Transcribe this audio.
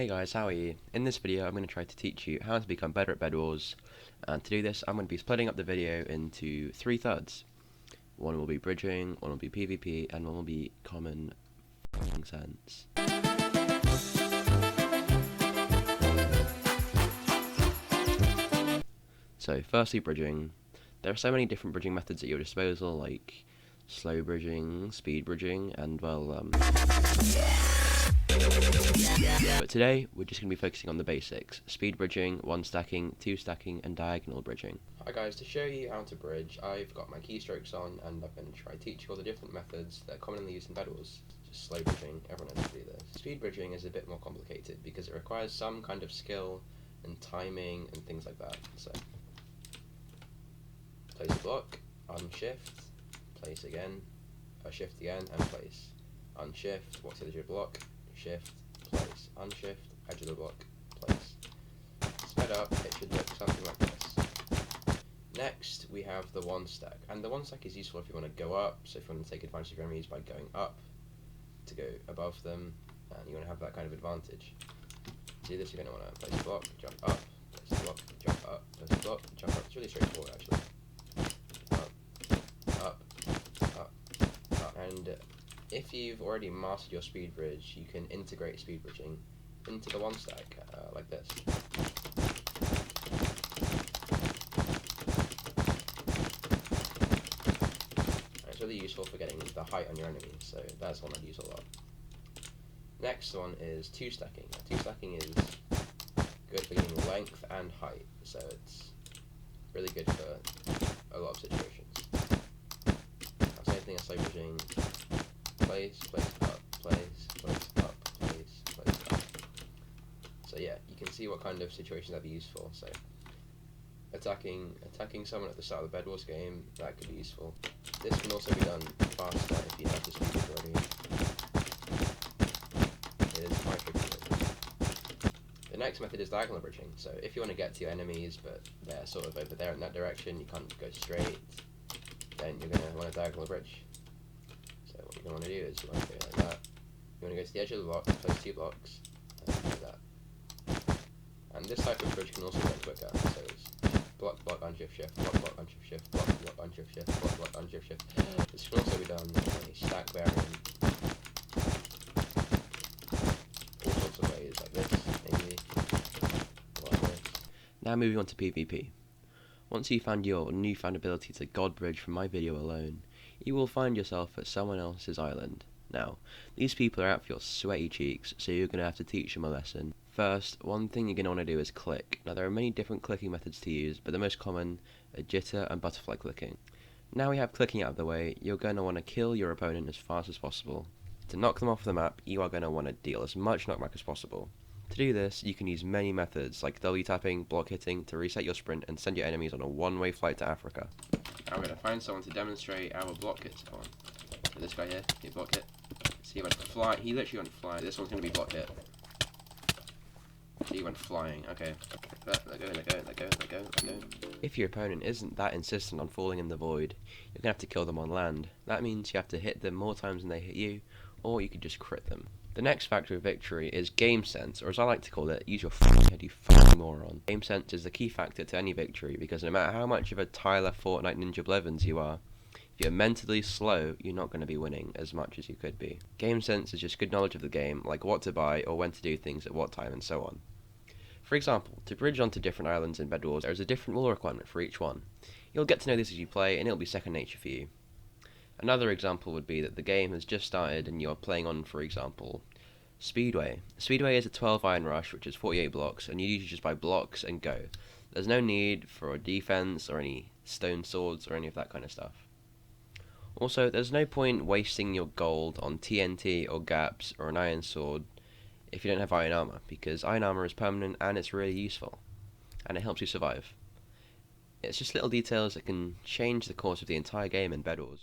Hey guys, how are you? In this video I'm going to try to teach you how to become better at Bedwars, and to do this I'm going to be splitting up the video into 3 thirds. One will be bridging, one will be PvP, and one will be common sense. So firstly, bridging. There are so many different bridging methods at your disposal, like slow bridging, speed bridging, and but today we're just going to be focusing on the basics: speed bridging, 1 stacking, 2 stacking, and diagonal bridging. Hi guys, to show you how to bridge, I've got my keystrokes on and I'm going to try to teach you all the different methods that are commonly used in Bedwars. Just slow bridging, everyone knows how to do this. Speed bridging is a bit more complicated because it requires some kind of skill and timing and things like that. So place a block, unshift, place again, shift again, and place. Unshift, what's the edge of the block? Shift, place, unshift, edge of the block, place. Sped up, it should look something like this. Next, we have the 1 stack, and the 1 stack is useful if you want to go up, so if you want to take advantage of your enemies by going up, to go above them, and you want to have that kind of advantage. To do this, you're going to want to place a block, jump up, place a block, jump up, place a block, jump up. It's really straightforward actually. Up, and if you've already mastered your speed bridge, you can integrate speed bridging into the 1 stack, like this. And it's really useful for getting the height on your enemies, so that's one I'd use a lot. Next one is 2 stacking. 2 stacking is good for getting length and height, so it's really good for a lot of situations. Same thing as slow bridging. Place, place up, place, place up, place, place up. So yeah, you can see what kind of situations that'd be useful. So attacking someone at the start of the Bedwars game, that could be useful. This can also be done faster if you have the speed bridge already. It is quite tricky. The next method is diagonal bridging. So if you want to get to your enemies, but they're sort of over there in that direction, you can't go straight, then you're going to want a diagonal bridge. So what you're going to want to do is you want to go like that. You want to go to the edge of the block, place 2 blocks, and like that. And this type of bridge can also run quicker. So it's block, block, unshift, shift, block, block, unshift, shift, block, block, unshift, shift, block, block, unshift, shift. This can also be done in a stack variant. All sorts of ways, like this, maybe. Or like this. Now moving on to PvP. Once you've found your newfound ability to god bridge from my video alone, you will find yourself at someone else's island. Now, these people are out for your sweaty cheeks, so you're going to have to teach them a lesson. First, one thing you're going to want to do is click. Now there are many different clicking methods to use, but the most common are jitter and butterfly clicking. Now we have clicking out of the way, you're going to want to kill your opponent as fast as possible. To knock them off the map, you are going to want to deal as much knockback as possible. To do this, you can use many methods like W tapping, block hitting to reset your sprint and send your enemies on a one-way flight to Africa. Now we're going to find someone to demonstrate our block hits on. So this guy here, he block hit. See, he went fly. He literally went flying. This one's going to be block hit. See, he went flying. Okay. Let go, let go, let go, let go, let go. If your opponent isn't that insistent on falling in the void, you're going to have to kill them on land. That means you have to hit them more times than they hit you, or you could just crit them. The next factor of victory is game sense, or as I like to call it, use your f***ing head, you f***ing moron. Game sense is the key factor to any victory, because no matter how much of a Tyler Fortnite Ninja Blevins you are, if you're mentally slow, you're not going to be winning as much as you could be. Game sense is just good knowledge of the game, like what to buy or when to do things at what time and so on. For example, to bridge onto different islands in Bedwars, there is a different rule requirement for each one. You'll get to know this as you play, and it'll be second nature for you. Another example would be that the game has just started and you're playing on, for example, Speedway. Speedway is a 12 iron rush, which is 48 blocks, and you usually just buy blocks and go. There's no need for a defense or any stone swords or any of that kind of stuff. Also, there's no point wasting your gold on TNT or gaps or an iron sword if you don't have iron armor, because iron armor is permanent and it's really useful, and it helps you survive. It's just little details that can change the course of the entire game in Bedwars.